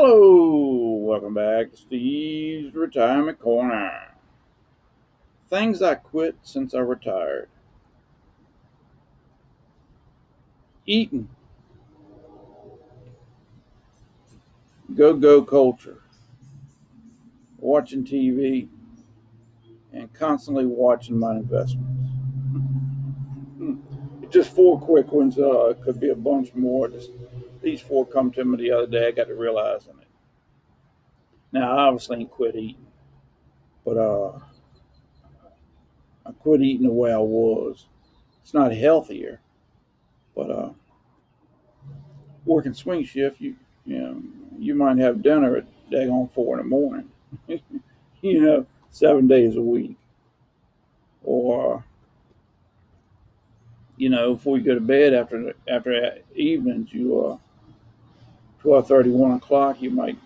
Hello, welcome back to Steve's Retirement Corner. Things I quit since I retired. Eating, go culture, watching TV, and constantly watching my investments. Just four quick ones. It could be a bunch more. Just these four come to me the other day. I got to realizing it. Now, I obviously ain't quit eating, but I quit eating the way I was. It's not healthier, but working swing shift, you know you might have dinner at daggone 4 in the morning, 7 days a week, or before you go to bed after evenings, you 12:30, 1 o'clock, you might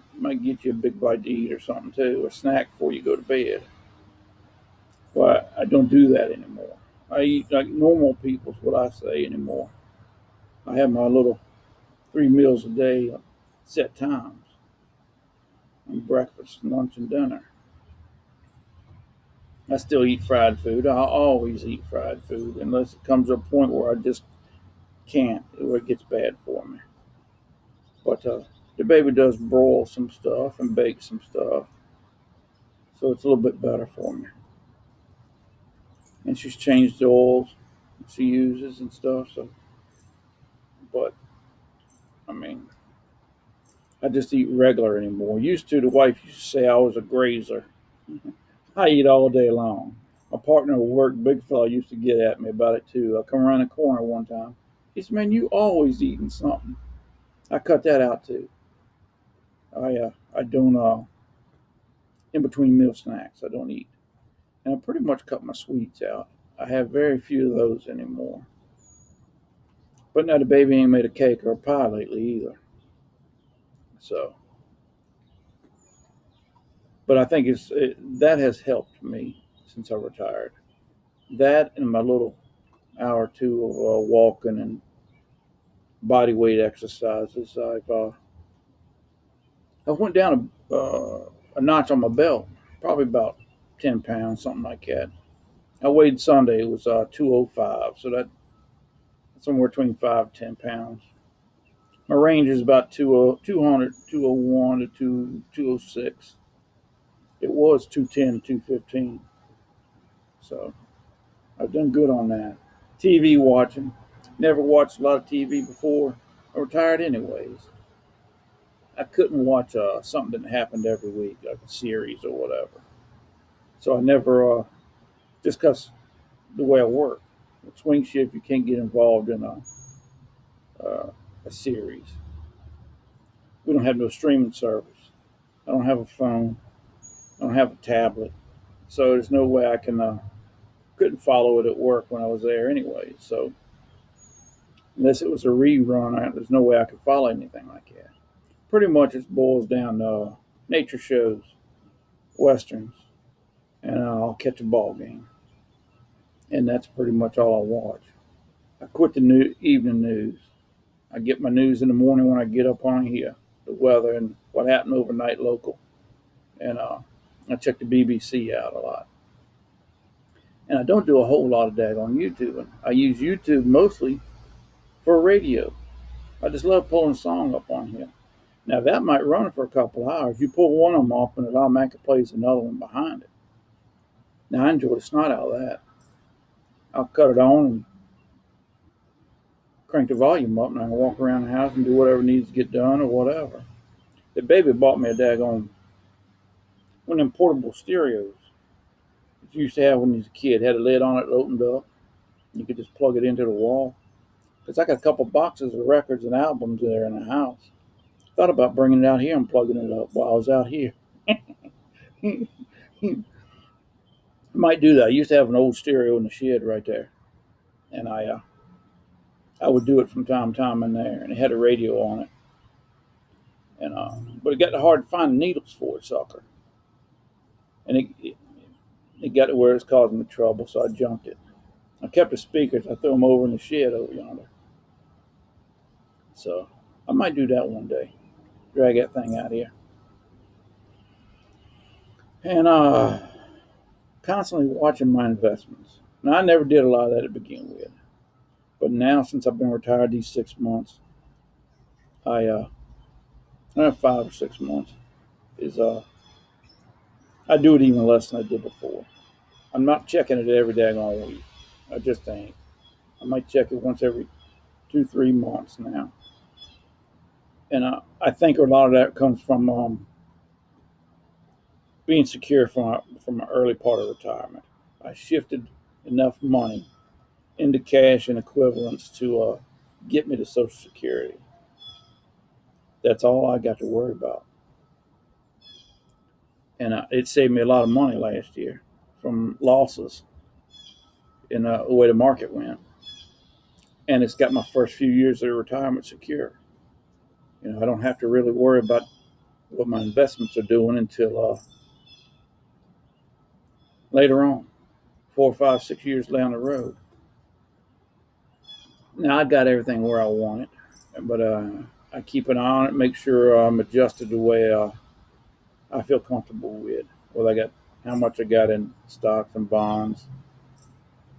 get you a big bite to eat or something too, a snack before you go to bed. But I don't do that anymore. I eat like normal people is what I say anymore. I have my little 3 meals a day, set times, and breakfast, lunch, and dinner. I still eat fried food. I always eat fried food unless it comes to a point where I just can't, where it gets bad for me. But the baby does broil some stuff and bake some stuff, so it's a little bit better for me. And she's changed the oils she uses and stuff. So, but I mean, I just eat regular anymore. Used to, the wife used to say I was a grazer. I eat all day long. My partner at work, big fella, used to get at me about it too. I come around the corner one time. He said, "Man, you always eating something." I cut that out too. I don't in between meal snacks. I don't eat, and I pretty much cut my sweets out. I have very few of those anymore. But now the baby ain't made a cake or a pie lately either. So, but I think that has helped me since I retired. That and my little hour or two of walking and body weight exercises. I went down a notch on my belt, probably about 10 pounds, something like that. I weighed Sunday, it was 205, so that's somewhere between 5 and 10 pounds. My range is about 200, 201 to 206. It was 210, 215, so I've done good on that. TV watching. Never watched a lot of TV before. I retired anyways. I couldn't watch something that happened every week, like a series or whatever. So I never, just because the way I work, with swing shift, you can't get involved in a series. We don't have no streaming service. I don't have a phone. I don't have a tablet. So there's no way I couldn't follow it at work when I was there anyway. So unless it was a rerun, there's no way I could follow anything like that. Pretty much it boils down to nature shows, westerns, and I'll catch a ball game. And that's pretty much all I watch. I quit the evening news. I get my news in the morning when I get up on here, the weather and what happened overnight local. And I check the BBC out a lot. And I don't do a whole lot of that on YouTube. I use YouTube mostly for radio. I just love pulling a song up on here. Now that might run for a couple hours. You pull one of them off and it automatically plays another one behind it. Now I enjoy the snot out of that. I'll cut it on and crank the volume up and I can walk around the house and do whatever needs to get done or whatever. The baby bought me a daggone one of them portable stereos that you used to have when you was a kid. Had a lid on it that opened up. You could just plug it into the wall. Because I got a couple boxes of records and albums there in the house. Thought about bringing it out here and plugging it up while I was out here. Might do that. I used to have an old stereo in the shed right there, and I would do it from time to time in there, and it had a radio on it, and but it got hard to find needles for it, sucker, and it got to where it's causing me trouble, so I junked it. I kept the speakers. I threw them over in the shed over yonder, so I might do that one day. drag that thing out here. And constantly watching my investments. Now, I never did a lot of that to begin with, but now since I've been retired these 6 months, I 5 or 6 months is I do it even less than I did before. I'm not checking it every day all week. I just ain't. I might check it once every 2 3 months now, and I think a lot of that comes from being secure from an early part of retirement. I shifted enough money into cash and equivalents to get me to Social Security. That's all I got to worry about, and it saved me a lot of money last year from losses in the way the market went, and it's got my first few years of retirement secure. I don't have to really worry about what my investments are doing until later on, 4 5 6 years down the road. Now I got everything where I want it, but I keep an eye on it, make sure I'm adjusted the way I feel comfortable with. Whether I got how much I got in stocks and bonds,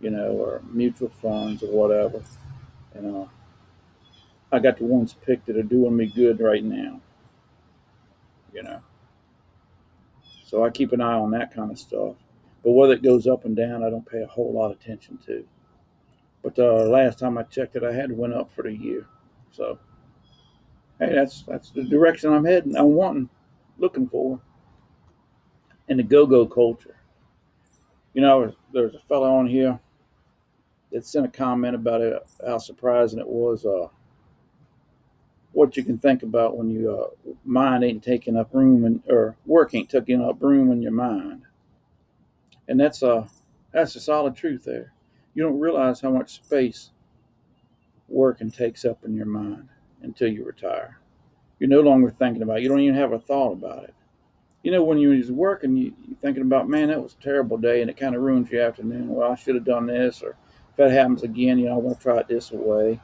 or mutual funds or whatever. And I got the ones picked that are doing me good right now. You know, so I keep an eye on that kind of stuff. But whether it goes up and down, I don't pay a whole lot of attention to. But last time I checked it, I had went up for the year. So hey, that's the direction I'm heading. I'm wanting, looking for in the go-go culture. There's a fellow on here that sent a comment about it, how surprising it was. What you can think about when you mind ain't taking up room or work ain't taking up room in your mind, and that's a solid truth there. You don't realize how much space working takes up in your mind until you retire. You're no longer thinking about it. You don't even have a thought about it. When you're working, you're thinking about, man, that was a terrible day, and it kind of ruins your afternoon. Well, I should have done this, or if that happens again, I want to try it this way.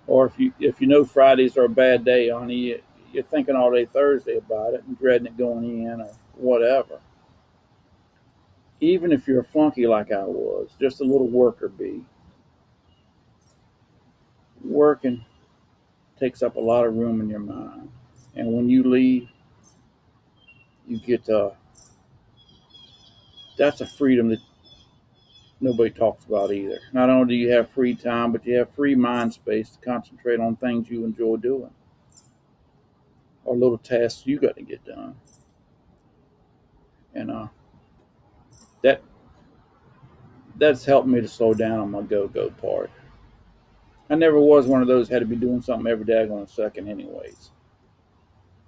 Or if Fridays are a bad day on you, you're thinking all day Thursday about it and dreading it going in or whatever. Even if you're a flunky like I was, just a little worker bee, working takes up a lot of room in your mind. And when you leave, you get that's a freedom that nobody talks about either. Not only do you have free time, but you have free mind space to concentrate on things you enjoy doing or little tasks you got to get done. And that that's helped me to slow down on my go-go part. I never was one of those had to be doing something every day on a second anyways.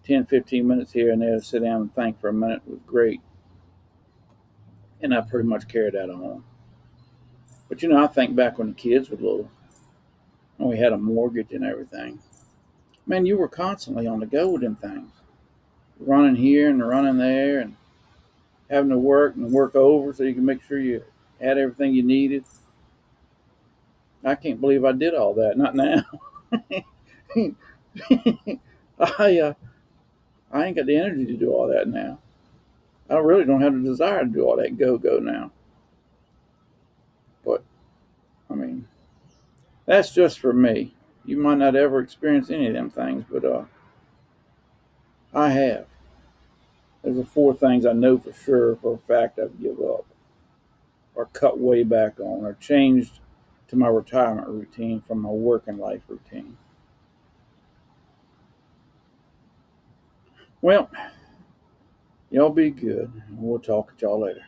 10, 15 minutes here and there to sit down and think for a minute was great. And I pretty much carried that on. But I think back when the kids were little and we had a mortgage and everything. Man, you were constantly on the go with them things. Running here and running there and having to work and work over so you can make sure you had everything you needed. I can't believe I did all that. Not now. I I ain't got the energy to do all that now. I really don't have the desire to do all that go now. But I mean, that's just for me. You might not ever experience any of them things, but I have. There's the four things I know for sure for a fact I've give up, or cut way back on, or changed to my retirement routine from my working life routine. Well, y'all be good. We'll talk at y'all later.